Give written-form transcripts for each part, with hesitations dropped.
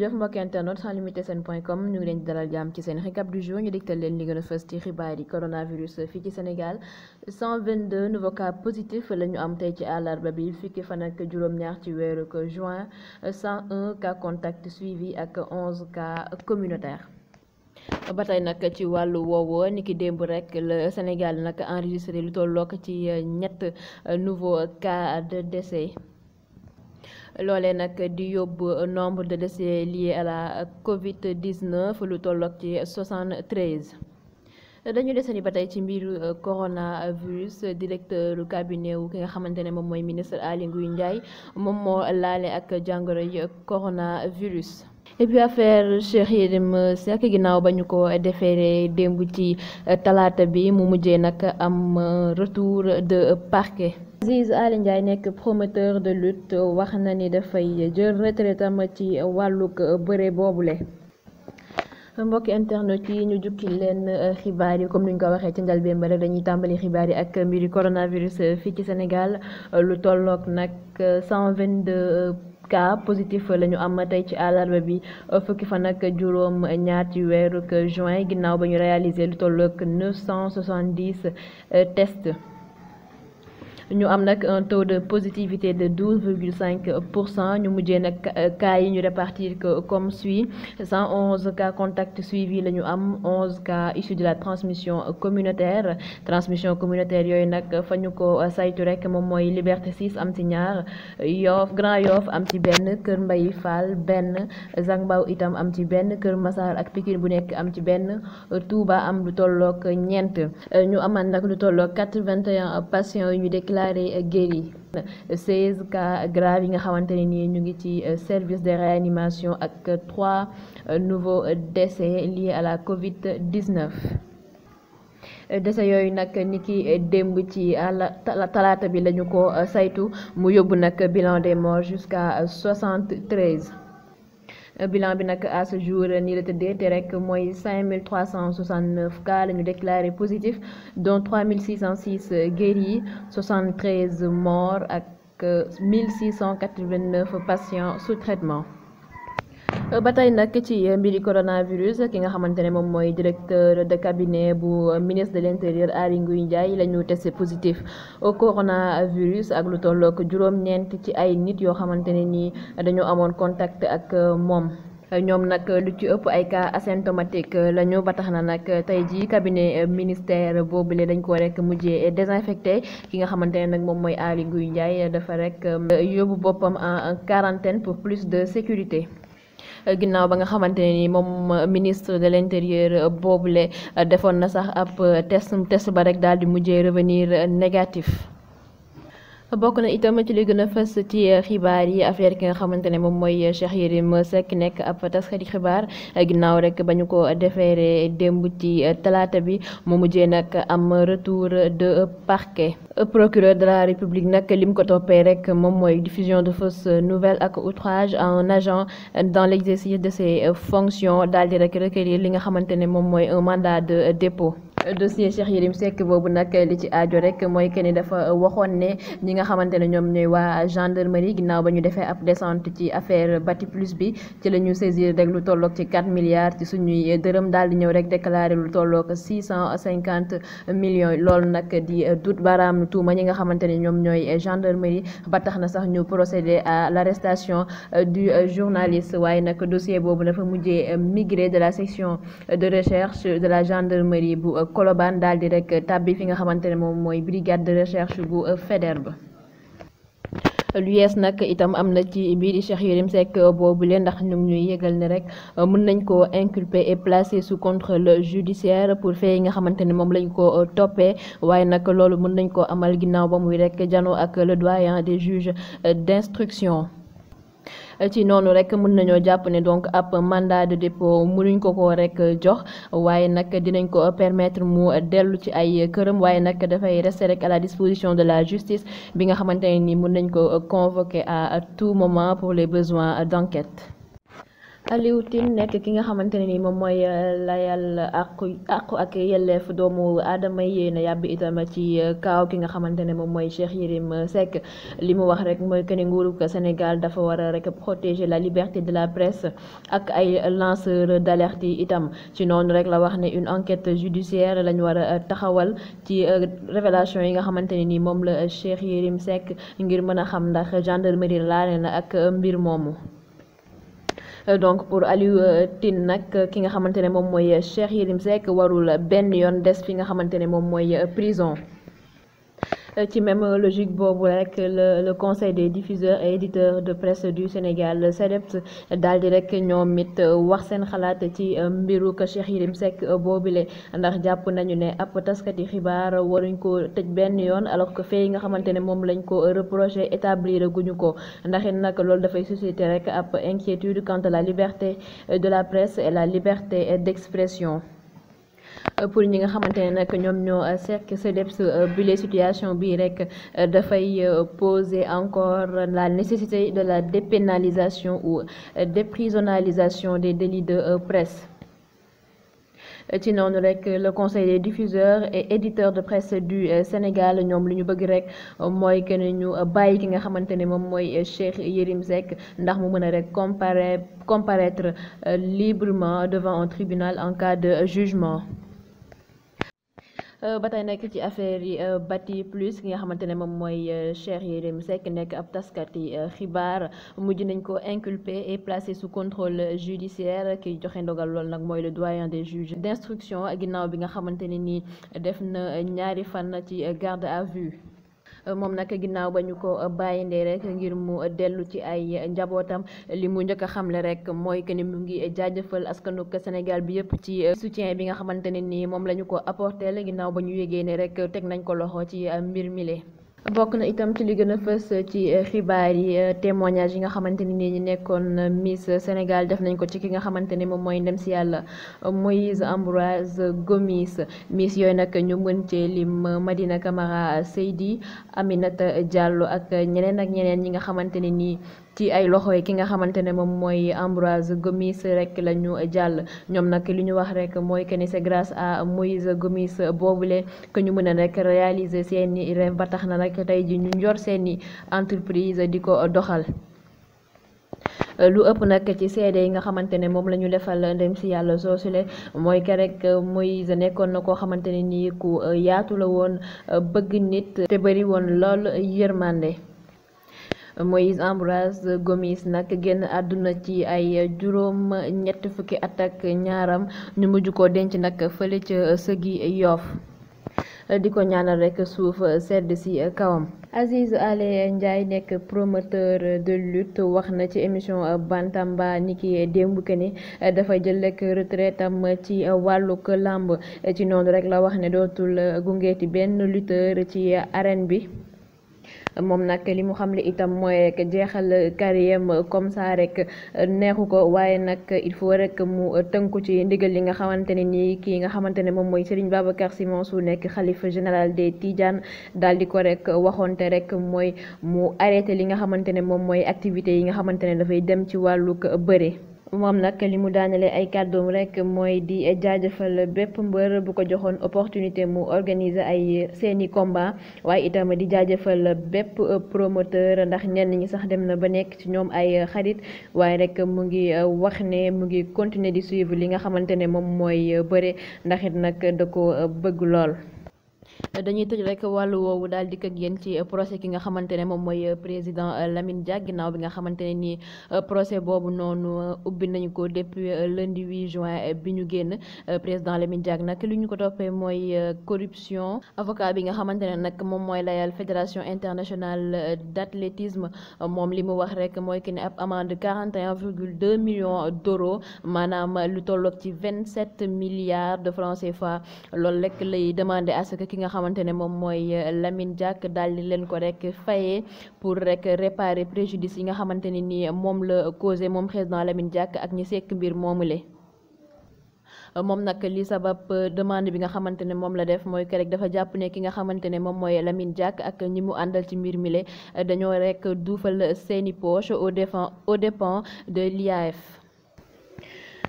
jëf mbokki internet sans limite sen.com ñu ngi leen di dalal jàmm ci seen récap du jour ñu dégtal leen li gën a fës ci xibaar yi coronavirus fii ci Sénégal 122 nouveaux cas positifs la ñu am tey ci àllarba bi fukki fan ak juróom-ñaar ci weeru juin 101 cas contact suivi ak 11 cas communautaires. ba tey nag ci wàllu woowoo niki démb rek le Sénégal nag enregistré lu tollook ci ñett nouveaux cas de décès. loolee nag di yóbbu nombre de décès liés à la Covid-19 lu tollook ci 73. dañu desandi ba tey ci mbiru coronavirus directeur cabinet wu ki nga xamante ne moom mooy ministre Aly Ngouille Ndiaye moom moo laale ak jàngoro yi coronavirus. et puis affaire Cheikh Yérim Seck ginnaaw ba ñu ko déféré démb ci talaata bi mu mujjee nag am retour de parquet. Aziz Aly Ndiaye nekk promoteur de lutte wax na ni dafay jël retraitam ci wàllug bëre boobule. mbokki internet yi ñu jukki leen xibaar yi comme ni ñu ko waxee ci njëlbéen ba rek dañuy tàmbali xibaar yi ak mbiri coronavirus fii ci Sénégal lu tollook nag 122 cas positif la ñu am tey ci àllarba bi fukki fan ak juróom ñaar ci weeru juin ginnaaw ba ñu réaliser lu tollook 970 tests. ñu am nag un taux de positivité de 12,5%. ñu mujjee nag cas yi ñu répartir que comme suit 111 cas contacts suivis la ñu am 11 cas issus de la transmission communautaire yooyu nag fa ñu ko saytu rek moom mooy Liberté 6 am ci ñaar Yoff Grand Yoff am ci benn Kër Mbaye Fall benn Zac Mbao itam am ci benn Kër Massar ak Pikine bu nekk am ci benn Touba am lu tollook ñeent ñu amal nag lu tollook 81 patients yu ñu déclaré guéri 16 cas graves yi nga xamante ne nii ñu ngi ci service de réanimation ak 3 nouveaux décès liés à la Covid-19. décès yooyu nag niki démb ci talaata bi lañu ko saytu mu yóbbu nag bilan des morts jusqu'à 73. bilan bi nag à ce jour nii la tëddee te rek mooy 5369 cas la ñu déclaré positif dont 3606 guéris 73 morts ak 1689 patients sous traitement. ba tey nag ci mbiri coronavirus ki nga xamante ne moom mooy directeur de cabinet bu ministre de l'intérieur Aly Ngouille Ndiaye la ñu testé positif au coronavirus ak lu tollook juróom-ñeent ci ay nit yoo xamante ne nii dañoo amoon contact ak moom. ñoom nag lu ci ëpp ay cas asymptomatique lañu ba tax na nag tey jii cabinet ministère boobule dañ ko rek mujjee désinfecté ki nga xamante ne nag moom mooy Aly Ngouille Ndiaye dafa rek yóbbu boppam en quarantaine pour plus de sécurité. ginnaaw ba nga xamante ne ni moom ministre de l'intérieur boobule defoon na sax ab test ba rek daal di mujjee revenir négatif. bokk na itam ci li gën a fës ci xibaar yi affaire ki nga xamante ne moom mooy Cheikh Yérim Seck nekk ab taskati xibaar ginnaaw rek ba ñu ko déféré démb ci talaata bi mu mujjee nag am retour de parquet. procureur de la République nag lim ko toppee rek moom mooy diffusion de fausses nouvelles ak outrage à un agent dans l'exercice de ses fonctions daal di rek requérir li nga xamante ne moom mooy un mandat de dépôt. dossier Cheikh Yérim Seck boobu nag li ci aajo rek mooy que ni dafa waxoon ne ñi nga xamante ne ñoom ñooy waa gendarmerie ginnaaw ba ñu defee ab descente ci affaire Batiplus bi ci la ñu saisir rek lu tollook ci 4 milliards ci suñuy dërëm daal di ñëw rek déclarer lu tollook 650 millions loolu nag di dut baaraam tuuma ñi nga xamante ne ñoom ñooy gendarmerie ba tax na sax ñu procéder à l'arrestation du journaliste waaye nag dossier boobu dafa mujjee migré de la section de recherche de la gendarmerie bu Colobane daal di rek tàbbi fi nga xamante ne moom mooy brigade de recherche bu Faidherbe. lu yees nag itam am na ci biir Cheikh Yérim Seck boobule ndax ñu ngi ñuy yëgal ne rek mën nañ ko inculper et placer sous contrôle judiciaire pour fait yi nga xamante ne moom lañ ko toppee waaye nag loolu mën nañ ko amal ginnaaw ba muy rek janoo ak le doyen des juges d'instruction. ci noonu rek mën nañoo jàpp ne donc ab mandat de dépôt mënuñ ko rek jox waaye nag dinañ ko permettre mu dellu ci ay këram waaye nag dafay rester rek à la disposition de la justice bi nga xamante ne ni mën nañ ko convoquer à tout moment pour les besoins d'enquête. Aliou Tine nekk ki nga xamante ne ni moom mooy layal àqu ak yelleef doomu aadama yi na yàbbi itam ci kaaw ki nga xamante ne moom mooy Cheikh Yérim Seck li mu wax rek mooy que ne nguuru Sénégal dafa war a rek protéger la liberté de la presse ak ay lanceurs d'alerte yi itam ci noonu rek la wax ne une enquête judiciaire lañu war a taxawal ci révélation yi nga xamante ne ni moom la Cheikh Yérim Seck ngir mën a xam ndax gendarmerie laale na ak mbir moomu. Donc pour Aliou Tine nag ki nga xamante ne moom mooy Cheikh Yérim Seck warul benn yoon des fi nga xamante ne moom mooy prison. Ci même logique boobu rek le conseil des diffuseurs et éditeurs de presse du Sénégal CDEPS daal di rek ñoom it wax seen xalaat ci mbiru ka Cheikh Yérim Seck boobule ndax jàpp nañu ne ab taskati xibaar waruñ ko tëj benn yoon alors que fee yi nga xamante ne moom lañ ko reproché établir guñu ko ndax it nag loolu dafay susciter rek ab inquiétude quant à la liberté de la presse et la liberté d'expression. Pour ñi nga xamante ne nag ñoom ñoo sekk CDEPS bile situation bii rek dafay poser encore la nécessité de la dépénalisation ou déprisonnalisation des délits de presse. Ci noonu rek le conseil des diffuseurs et éditeurs de presse du Sénégal ñoom li ñu bëgg rek mooy que ne ñu bàyyi ki nga xamante ne moom mooy Cheikh Yérim Seck ndax mu mën a rek comparaître librement devant un tribunal en cas de jugement. Ba tey nekk ci affaire yi Bati Plus ki nga xamante ne moom mooy Cheikh Yérim Seck nekk ab taskati xibaar mujj nañ ko inculpé et placé sous contrôle judiciaire ki joxe ndogal lool nag mooy le doyen des juges d'instruction ginnaaw bi nga xamante ne ni def na ñaari fan ci garde à vue. Moom nag ginnaaw ba ñu ko bàyyindee rek ngir mu dellu ci ay njabootam li mu njëkk a xamle rek mooy que ni mu ngi jaajëfal askanu Sénégal bi yëpp ci soutien bi nga xamante ne ni moom la ñu ko apporté ginnaaw ba ñu yégee ne rek teg nañ ko loxo ci mbir mile. Bokk na itam ci li gën a fës ci xibaar yi témoignage yi nga xamante ni ñi nekkoon Miss Sénégal def nañ ko ci ki nga xamante ni moom mooy ndem si yàlla Moïse Ambroise Gomis Miss yooyu nag ñu mën cee lim Madina Camara Seydi Aminata Diallo ak ñeneen ñi nga xamante ne nii ci ay loxo yi ki nga xamante ne moom mooy Ambroise Gomis rek la ñu jàll ñoom nag li ñu wax rek mooy que ni c'est grâce à Moïse Gomis boobule que ñu mën a rek réaliser seeni rêve ba tax na nag tey ji ñu njor seeni entreprise di ko doxal. Lu ëpp nag ci seede yi nga xamante ne moom la ñu defal ndem si yàlla soosule mooy que rek Moïse nekkoon na koo xamante ne nii ku yaatu la woon bëgg nit te bari woon lool yërmande. Moïse Ambroise Gomis nag génn àdduna ci ay juróom ñett fukki at ak ñaaram ñu mujj ko denc nag fële ca sëgi Yoff di ko ñaanal rek suuf sedd ci kawam. Aziz Ale Ndiaye nekk promoteur de lutte wax na ci émission Bantamba niki démb que ni dafa jël rek retraite am ci wàllug làmb ci noonu rek la wax ne dootul gungeeti benn lutteur ci arène bi. Moom nag li mu xamle itam mooy rek jeexal carrière comme ça rek neexu ko waaye nag il faut rek mu tënku ci ndigal li nga xamante ne nii kii nga xamante ne moom mooy Serigne Babacar Sy Mansour nekk xalifa général des Tidianes daal di ko rek waxoonte rek mooy mu arrêté li nga xamante ne moom mooy activités yi nga xamante ne dafay dem ci wàllug bëre. Moom nag li mu daanale ay kàddoom rek mooy di jaajëfal bépp mbër bu ko joxoon opportunité mu organiser ay seeni combat waaye itam di jaajëfal bépp promoteur ndax ñenn ñi sax dem na ba nekk ci ñoom ay xarit waaye rek mu ngi wax ne mu ngi continuer di suivre li nga xamante ne moom mooy bëre ndax it nag da ko bëgg lool. Dañuy tëj rek wàllu woowu daal di ko génn ci procès ki nga xamante ne moom mooy président Lamine Diack ginnaaw bi nga xamante ne nii procès boobu noonu ubbi nañu ko depuis lundi 8 juin bi ñu génn président Lamine Diack nag li ñu ko toppee mooy corruption avocat bi nga xamante ne nag moom mooy layal fédération internationale d'athlétisme moom li mu wax rek mooy que ne ab amende 41,2 millions d'euros maanaam lu tolloog ci 27 milliards de francs CFA loolu rek lay demander à ce que ki nga xamante ne moom mooy Lamine Diack daal di leen ko rek fayee pour rek réparer préjudice yi nga xamante ne ni moom la causé moom président Lamine Diack ak ñi sekk mbir moomule. Moom nag li sabab demande bi nga xamante ne moom la def mooy que rek dafa jàpp ne ki nga xamante ne moom mooy Lamine Diack ak ñi mu àndal ci mbir mile dañoo rek duufal seeni poche au dépens de l'IAF.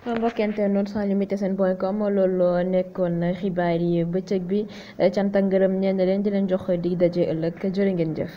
mbokkente noonu sans limite seen.com loolu nekkoon xibaar yi bëccëg bi cant ak ngërëm ñeen leen di leen jox dig daje ëllëg jërë ngeen jëf.